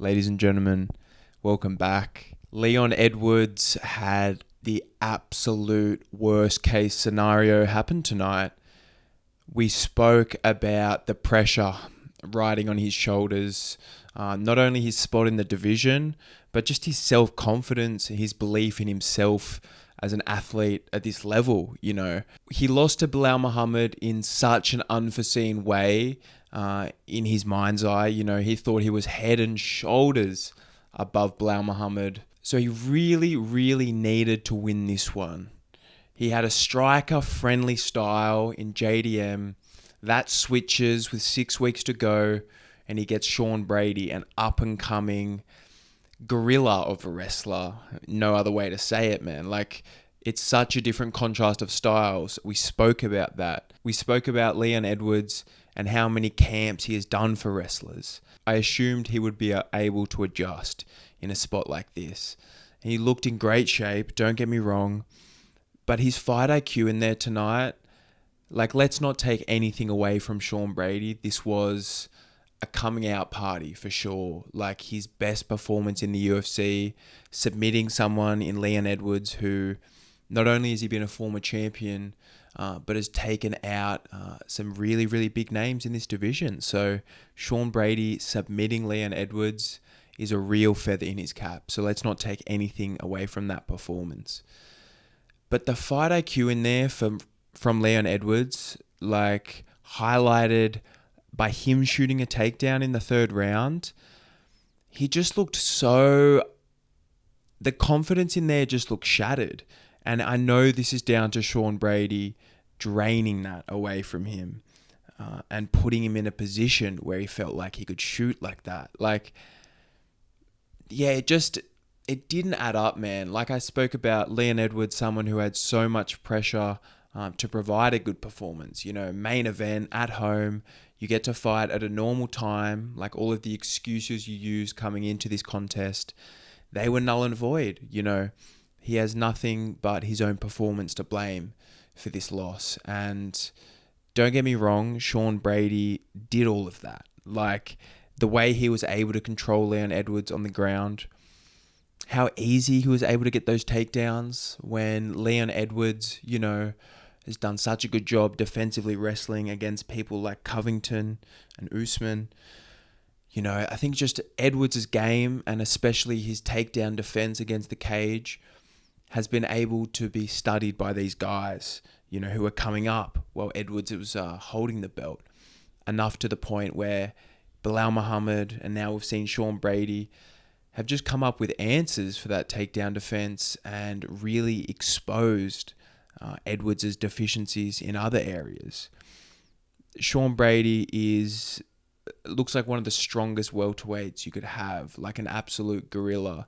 Ladies and gentlemen, welcome back. Leon Edwards had the absolute worst case scenario happen tonight. We spoke about the pressure riding on his shoulders, not only his spot in the division, but just his self-confidence, his belief in himself as an athlete at this level. He lost to Bilal Muhammad in such an unforeseen way. In his mind's eye, he thought he was head and shoulders above Bilal Muhammad. So he really, really needed to win this one. He had a striker-friendly style in JDM. That switches with 6 weeks to go, and he gets Sean Brady, an up-and-coming gorilla of a wrestler. No other way to say it, man. It's such a different contrast of styles. We spoke about that. We spoke about Leon Edwards and how many camps he has done for wrestlers. I assumed he would be able to adjust in a spot like this. He looked in great shape, don't get me wrong, but his fight IQ in there tonight, let's not take anything away from Sean Brady. This was a coming out party for sure. His best performance in the UFC, submitting someone in Leon Edwards who not only has he been a former champion, but has taken out some really, really big names in this division. So Sean Brady submitting Leon Edwards is a real feather in his cap. So let's not take anything away from that performance. But the fight IQ in there from Leon Edwards, highlighted by him shooting a takedown in the third round, he just looked the confidence in there just looked shattered. And I know this is down to Sean Brady draining that away from him and putting him in a position where he felt like he could shoot like that. It didn't add up, man. I spoke about Leon Edwards, someone who had so much pressure to provide a good performance. Main event, at home, you get to fight at a normal time. All of the excuses you use coming into this contest, they were null and void. He has nothing but his own performance to blame for this loss. And don't get me wrong, Sean Brady did all of that. The way he was able to control Leon Edwards on the ground, how easy he was able to get those takedowns when Leon Edwards, has done such a good job defensively wrestling against people like Covington and Usman. I think just Edwards' game, and especially his takedown defense against the cage, has been able to be studied by these guys, who are coming up while Edwards was holding the belt. Enough to the point where Bilal Muhammad, and now we've seen Sean Brady, have just come up with answers for that takedown defense and really exposed Edwards' deficiencies in other areas. Sean Brady looks like one of the strongest welterweights you could have, an absolute gorilla.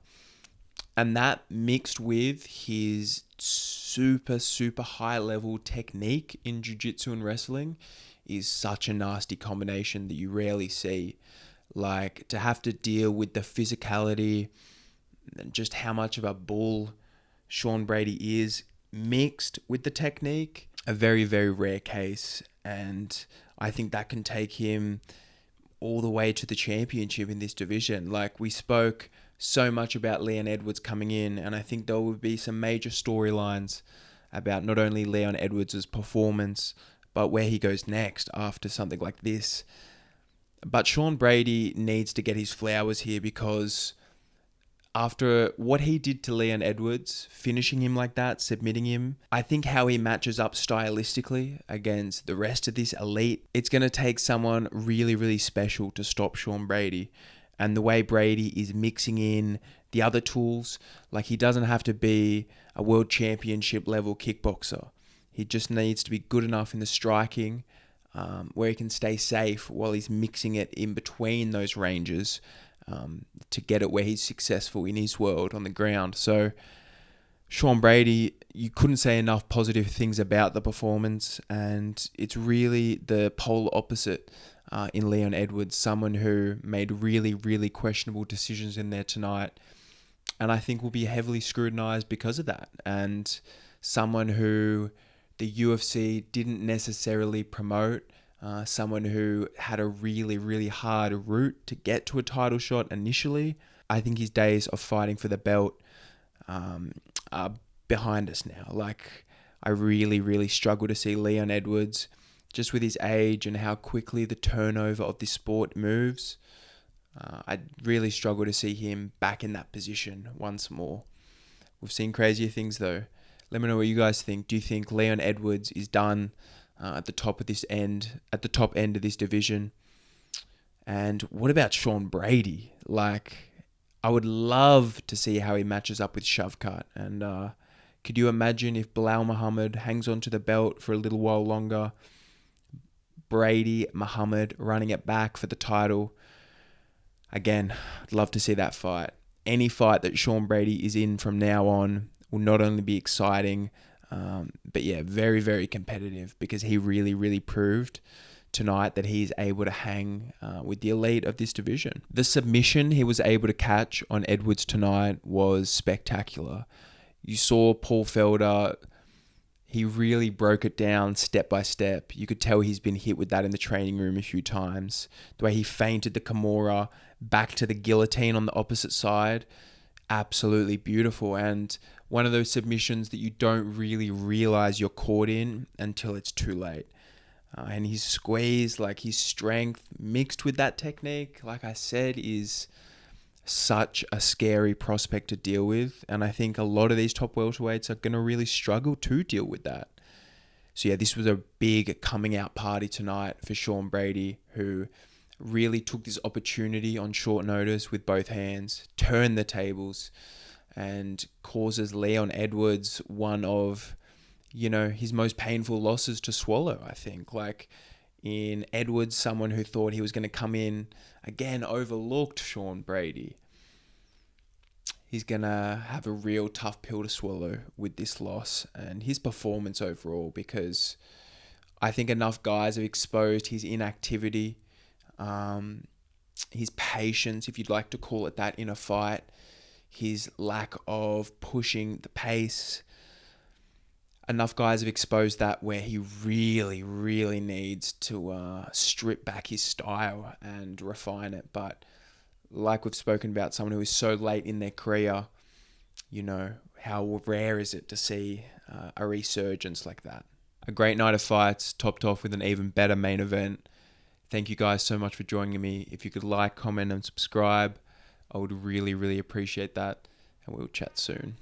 And that mixed with his super, super high level technique in jiu-jitsu and wrestling is such a nasty combination that you rarely see. To have to deal with the physicality and just how much of a bull Sean Brady is mixed with the technique, a very, very rare case. And I think that can take him all the way to the championship in this division. We spoke so much about Leon Edwards coming in, and I think there would be some major storylines about not only Leon Edwards' performance, but where he goes next after something like this. But Sean Brady needs to get his flowers here, because after what he did to Leon Edwards, finishing him like that, submitting him, I think how he matches up stylistically against the rest of this elite, it's going to take someone really, really special to stop Sean Brady. And the way Brady is mixing in the other tools, he doesn't have to be a world championship level kickboxer. He just needs to be good enough in the striking, where he can stay safe while he's mixing it in between those ranges, to get it where he's successful in his world on the ground. So Sean Brady, you couldn't say enough positive things about the performance, and it's really the polar opposite in Leon Edwards, someone who made really, really questionable decisions in there tonight, and I think will be heavily scrutinized because of that, and someone who the UFC didn't necessarily promote someone who had a really, really hard route to get to a title shot initially. I think his days of fighting for the belt are behind us now. Like, I really, really struggle to see Leon Edwards, just with his age and how quickly the turnover of this sport moves. I really struggle to see him back in that position once more. We've seen crazier things though. Let me know what you guys think. Do you think Leon Edwards is done at the top of this end, at the top end of this division? And what about Sean Brady? Like, I would love to see how he matches up with Shavkat. And could you imagine if Bilal Muhammad hangs on to the belt for a little while longer? Brady, Muhammad running it back for the title. Again, I'd love to see that fight. Any fight that Sean Brady is in from now on will not only be exciting, but yeah, very, very competitive, because he really, really proved tonight that he's able to hang with the elite of this division. The submission he was able to catch on Edwards tonight was spectacular. You saw Paul Felder, he really broke it down step by step. You could tell he's been hit with that in the training room a few times. The way he feinted the Kimura back to the guillotine on the opposite side, absolutely beautiful. And one of those submissions that you don't really realize you're caught in until it's too late. And his squeeze, like his strength mixed with that technique, like I said, is such a scary prospect to deal with. And I think a lot of these top welterweights are going to really struggle to deal with that. So yeah, this was a big coming out party tonight for Sean Brady, who really took this opportunity on short notice with both hands, turned the tables, and causes Leon Edwards one of, his most painful losses to swallow, I think. Like, in Edwards, someone who thought he was going to come in, again, overlooked Sean Brady. He's going to have a real tough pill to swallow with this loss and his performance overall, because I think enough guys have exposed his inactivity, his patience, if you'd like to call it that, in a fight, his lack of pushing the pace. Enough guys have exposed that where he really, really needs to strip back his style and refine it. But like we've spoken about, someone who is so late in their career, how rare is it to see a resurgence like that? A great night of fights, topped off with an even better main event. Thank you guys so much for joining me. If you could like, comment, and subscribe, I would really, really appreciate that. And we'll chat soon.